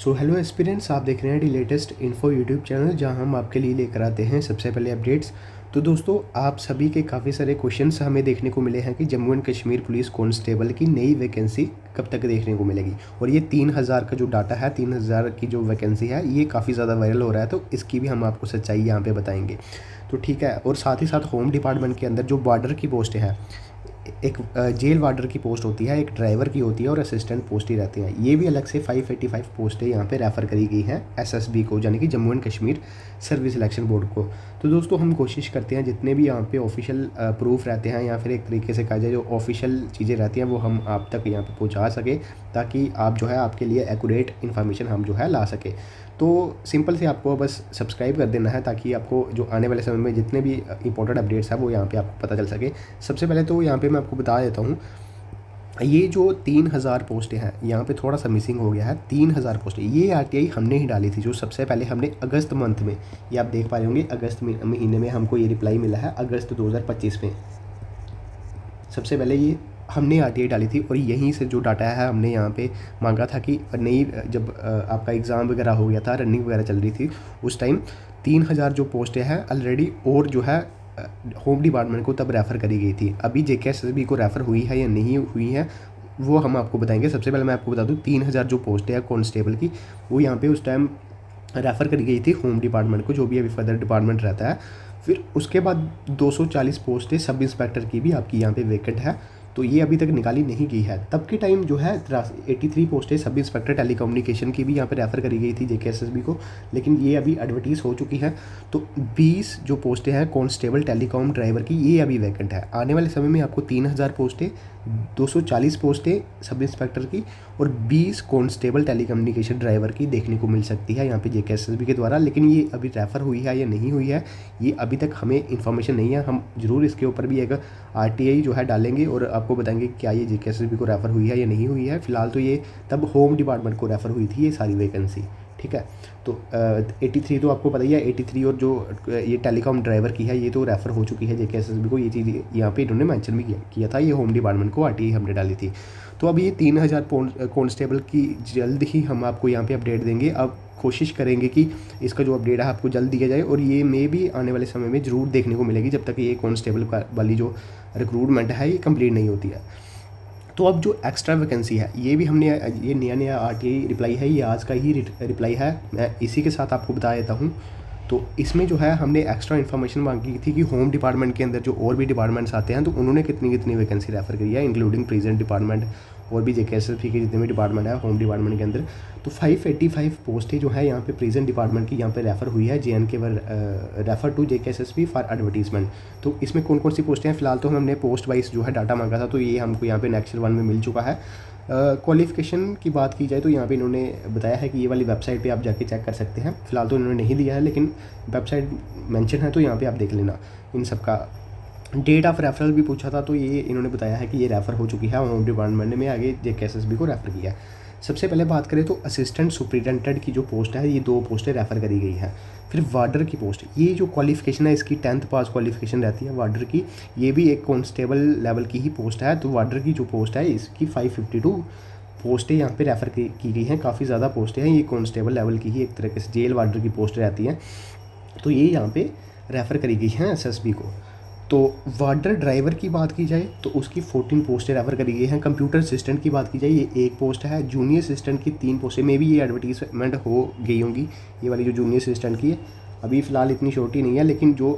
So hello aspirants, आप देख रहे हैं the latest info YouTube channel जहां हम आपके लिए लेकर आते हैं सबसे पहले अपडेट्स। तो दोस्तों, आप सभी के काफ़ी सारे क्वेश्चंस हमें देखने को मिले हैं कि Jammu and Kashmir police constable की नई वैकेंसी कब तक देखने को मिलेगी। और ये 3000 का जो डाटा है, 3000 की जो वैकेंसी है, ये काफ़ी ज़्यादा वायरल हो रहा है, तो इसकी भी हम आपको सच्चाई यहाँ पे बताएंगे। तो ठीक है। और साथ ही साथ होम डिपार्टमेंट के अंदर जो बॉर्डर की पोस्टें हैं, एक जेल वार्डर की पोस्ट होती है, एक ड्राइवर की होती है और असिस्टेंट पोस्ट ही रहती हैं। ये भी अलग से 585 पोस्टें यहाँ पे रेफ़र करी गई हैं एसएसबी को, यानी कि Jammu and Kashmir service selection board को। तो दोस्तों, हम कोशिश करते हैं जितने भी यहाँ पे ऑफिशियल प्रूफ रहते हैं, या फिर एक तरीके से कहा जाए जो ऑफिशियल चीज़ें रहती हैं, वो हम आप तक यहाँ पे पहुँचा सके, ताकि आप जो है आपके लिए एक्यूरेट इन्फॉर्मेशन हम जो है ला सके। तो सिंपल से आपको बस सब्सक्राइब कर देना है, ताकि आपको जो आने वाले समय में जितने भी इंपॉर्टेंट अपडेट्स हैं वो यहाँ पे आपको पता चल सके। सबसे पहले तो यहाँ पे मैं आपको बता देता हूँ, ये जो 3000 पोस्टें हैं, यहाँ पे थोड़ा सा मिसिंग हो गया है। 3000 पोस्टें ये आरटीआई हमने ही डाली थी, जो सबसे पहले हमने अगस्त मंथ में, ये आप देख पा रहे होंगे, अगस्त महीने में हमको ये रिप्लाई मिला है, अगस्त 2025 में सबसे पहले ये हमने आरटीआई डाली थी। और यहीं से जो डाटा है हमने यहाँ पे मांगा था कि नई, जब आपका एग्ज़ाम वगैरह हो गया था, रनिंग वगैरह चल रही थी, उस टाइम 3000 जो पोस्टें हैं ऑलरेडी, और जो है होम डिपार्टमेंट को तब रेफ़र करी गई थी। अभी जेकेएसएसबी को रेफ़र हुई है या नहीं हुई है, वो हम आपको बताएंगे। सबसे पहले मैं आपको बता दूं, 3000 जो पोस्टें हैं कांस्टेबल की, वो यहाँ पे उस टाइम रेफ़र करी गई थी होम डिपार्टमेंट को, जो भी अभी फर्दर डिपार्टमेंट रहता है। फिर उसके बाद 240 पोस्टें सब इंस्पेक्टर की भी आपकी यहाँ पे वैकेंट है, तो ये अभी तक निकाली नहीं गई है। तब के टाइम जो है 83 पोस्टें सब इंस्पेक्टर टेलीकम्युनिकेशन की भी यहाँ पे रेफ़र करी गई थी जेकेएसएसबी को, लेकिन ये अभी एडवर्टीज़ हो चुकी है। तो 20 जो पोस्टें हैं कांस्टेबल टेलीकॉम ड्राइवर की, ये अभी वैकेंट है। आने वाले समय में आपको 3000 पोस्टें, 240 पोस्टें सब इंस्पेक्टर की और 20 कांस्टेबल टेलीकम्युनिकेशन ड्राइवर की देखने को मिल सकती है यहाँ पे जेकेएसएसबी के द्वारा। लेकिन ये अभी रेफ़र हुई है या नहीं हुई है, ये अभी तक हमें इन्फॉर्मेशन नहीं है। हम ज़रूर इसके ऊपर भी एक आरटीआई जो है डालेंगे और आपको बताएंगे क्या ये जेकेएसएसबी को रेफ़र हुई है या नहीं हुई है। फ़िलहाल तो ये तब होम डिपार्टमेंट को रेफ़र हुई थी ये सारी वैकेंसी, ठीक है। तो 83 तो आपको पता ही है, 83 और जो ये टेलीकॉम ड्राइवर की है, ये तो रेफ़र हो चुकी है जेकेएसएसबी को। ये चीज़ यहाँ पे इन्होंने मेंशन भी किया था, ये होम डिपार्टमेंट को आरटीआई हमने डाली थी। तो अब ये 3000 कांस्टेबल की जल्द ही हम आपको यहाँ पे अपडेट देंगे। अब कोशिश करेंगे कि इसका जो अपडेट है आपको जल्द दिया जाए, और ये मे भी आने वाले समय में ज़रूर देखने को मिलेगी, जब तक ये कांस्टेबल वाली जो रिक्रूटमेंट है ये कंप्लीट नहीं होती है। तो अब जो एक्स्ट्रा वैकेंसी है, ये भी हमने, ये नया आरटीआई रिप्लाई है, ये आज का ही रिप्लाई है, मैं इसी के साथ आपको बता देता हूँ। तो इसमें जो है हमने एक्स्ट्रा इन्फॉर्मेशन मांगी थी कि होम डिपार्टमेंट के अंदर जो और भी डिपार्टमेंट्स आते हैं, तो उन्होंने कितनी कितनी वैकेंसी रेफ़र करी है, इंक्लूडिंग प्रेजेंट डिपार्टमेंट और भी जेकेएसएसबी के जितने भी डिपार्टमेंट है होम डिपार्टमेंट के अंदर। तो 585 पोस्टें जो है यहाँ पे प्रेजेंट डिपार्टमेंट की यहाँ पे रेफ़र हुई है, JNK refer to JKSSB for advertisement. तो इसमें कौन कौन सी पोस्टें हैं, फिलहाल तो हमने पोस्ट वाइज जो है डाटा मांगा था, तो ये हमको यहाँ पे नेक्स्ट 1 में मिल चुका है। क्वालिफ़िकेशन की बात की जाए तो यहाँ पे इन्होंने बताया है कि ये वाली वेबसाइट पे आप जाके चेक कर सकते हैं। फ़िलहाल तो इन्होंने नहीं दिया है, लेकिन वेबसाइट मेंशन है, तो यहाँ पे आप देख लेना इन सब का। डेट ऑफ रेफरल भी पूछा था, तो ये इन्होंने बताया है कि ये रेफ़र हो चुकी है होम डिपार्टमेंट में, आगे जेकेएसएसबी को रेफ़र किया है। सबसे पहले बात करें तो असिस्टेंट सुपरिटेंडेंट की जो पोस्ट है, ये 2 पोस्टें रेफ़र करी गई है। फिर वार्डर की पोस्ट, ये जो क्वालिफ़िकेशन है इसकी 10th पास क्वालिफ़िकेशन रहती है वार्डर की, ये भी एक कांस्टेबल लेवल की ही पोस्ट है। तो वार्डर की जो पोस्ट है इसकी 552 पोस्टें यहाँ पे रेफ़र की गई हैं। काफ़ी ज़्यादा पोस्टें हैं, ये कांस्टेबल लेवल की ही एक तरीके से जेल वार्डर की पोस्ट रहती हैं, तो ये यहाँ पे रेफ़र करी गई हैं एसएसबी को। तो वार्डर ड्राइवर की बात की जाए तो उसकी 14 पोस्टें रेफ़र करी गई हैं। कंप्यूटर असिस्टेंट की बात की जाए, ये 1 पोस्ट है। जूनियर असिस्टेंट की 3 पोस्टें, में भी ये एडवर्टीजमेंट हो गई होंगी, ये वाली जो जूनियर असिस्टेंट की है, अभी फ़िलहाल इतनी छोटी नहीं है। लेकिन जो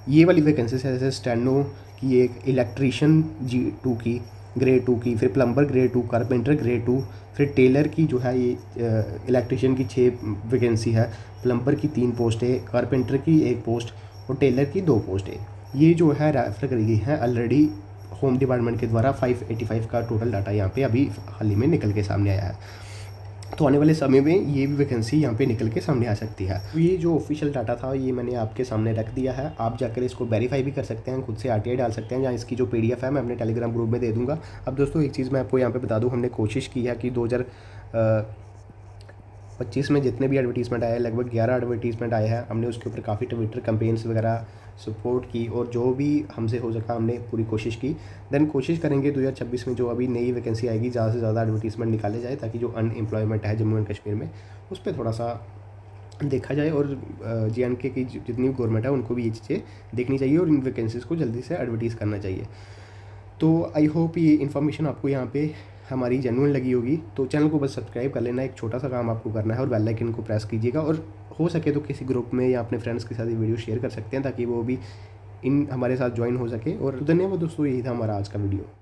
ये वाली वैकेंसी है, जैसे स्टेनो की एक, इलेक्ट्रीशियन G2 की, ग्रेड 2 की, फिर प्लम्बर ग्रेड 2, कारपेंटर ग्रेड 2, फिर टेलर की जो है ये इलेक्ट्रीशियन की 6 वैकेंसी है, प्लम्बर की 3 पोस्टें, कारपेंटर की 1 पोस्ट और टेलर की 2 पोस्टें। ये जो है रेफ़र करी गई हैं ऑलरेडी होम डिपार्टमेंट के द्वारा। 585 का टोटल डाटा यहाँ पे अभी हाल ही में निकल के सामने आया है। तो आने वाले समय में ये भी वैकेंसी यहाँ पे निकल के सामने आ सकती है। तो ये जो ऑफिशियल डाटा था ये मैंने आपके सामने रख दिया है, आप जाकर इसको वेरीफाई भी कर सकते हैं, खुद से आरटीआई डाल सकते हैं, जहाँ इसकी जो PDF है मैं अपने टेलीग्राम ग्रुप में दे दूँगा। अब दोस्तों एक चीज़ मैं आपको यहाँ पे बता दूँ, हमने कोशिश की है कि 2025 में जितने भी एडवर्टीज़मेंट आए लगभग 11 एडवर्टीज़मेंट आए हैं। हमने उसके ऊपर काफ़ी ट्विटर कैंपेन्स वगैरह सपोर्ट की और जो भी हमसे हो सका हमने पूरी कोशिश की। देन कोशिश करेंगे 2026 में जो अभी नई वैकेंसी आएगी ज़्यादा से ज़्यादा एडवर्टीज़मेंट निकाले जाए, ताकि जो अनएम्प्लॉयमेंट है जम्मू एंड कश्मीर में उस पर थोड़ा सा देखा जाए और JNK की जितनी भी गवर्नमेंट है उनको भी ये चीज़ें देखनी चाहिए और इन वैकेंसीज़ को जल्दी से एडवर्टीज़ करना चाहिए। तो आई होप ये इन्फॉर्मेशन आपको यहाँ पे हमारी जेन्युइन लगी होगी। तो चैनल को बस सब्सक्राइब कर लेना, एक छोटा सा काम आपको करना है और बेल आइकन को प्रेस कीजिएगा, और हो सके तो किसी ग्रुप में या अपने फ्रेंड्स के साथ ये वीडियो शेयर कर सकते हैं ताकि वो भी इन हमारे साथ ज्वाइन हो सके। और धन्यवाद दोस्तों, यही था हमारा आज का वीडियो।